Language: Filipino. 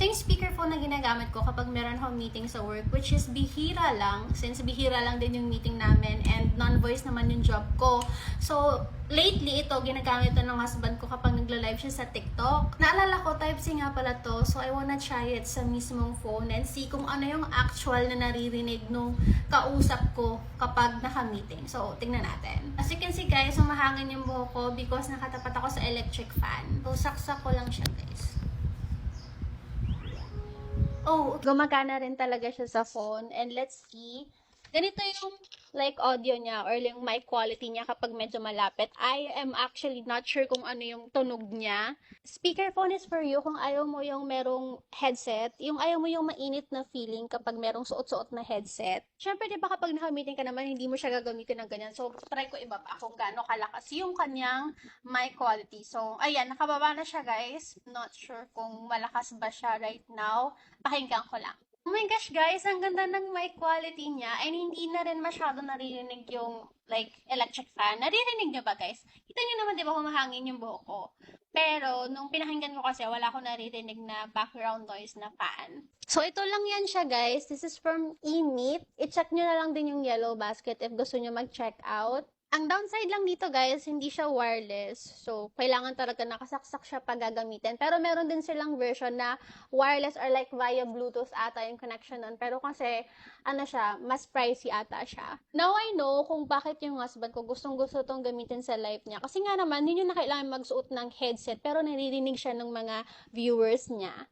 yung speakerphone na ginagamit ko kapag meron akong meeting sa work, which is bihira lang, since bihira lang din yung meeting namin and non-voice naman yung job ko. So, lately ito, ginagamit ito ng husband ko kapag nagla-live siya sa TikTok. Naalala ko, Type-C nga pala to, so I wanna try it sa mismong phone and see kung ano yung actual na naririnig nung kausap ko kapag naka-meeting. So, tingnan natin. As you can see guys, humahangin yung buhok ko because nakatapat ako sa electric fan. So, saksak ko lang siya guys. Oh, gumagana rin talaga siya sa phone. And let's see. Ganito yung like audio niya or yung mic quality niya kapag medyo malapit. I am actually not sure kung ano yung tunog niya. Speakerphone is for you kung ayaw mo yung merong headset. Yung ayaw mo yung mainit na feeling kapag merong suot-suot na headset. Siyempre, di ba kapag naka-meeting ka naman, hindi mo siya gagamitin ng ganyan. So, try ko ibaba kung gaano kalakas yung kanyang mic quality. So, ayan, nakababa na siya guys. Not sure kung malakas ba siya right now. Pakinggan ko lang. Oh my gosh guys, ang ganda ng mic quality niya and hindi na rin masyado naririnig yung like electric fan. Naririnig niyo ba guys? Kita niyo naman di ba humahangin yung buhok ko. Pero nung pinakinggan ko kasi wala akong naririnig na background noise na fan. So ito lang yan siya guys. This is from eMeet. I-check nyo na lang din yung yellow basket if gusto nyo mag-check out. Ang downside lang dito guys, hindi siya wireless. So, kailangan talaga nakasaksak siya pag gagamitin. Pero meron din silang version na wireless or like via Bluetooth ata yung connection nun. Pero kasi, ano siya, mas pricey ata siya. Now I know kung bakit yung husband ko gustong-gusto tong gamitin sa live niya. Kasi nga naman, hindi nyo na kailangan magsuot ng headset pero naririnig siya ng mga viewers niya.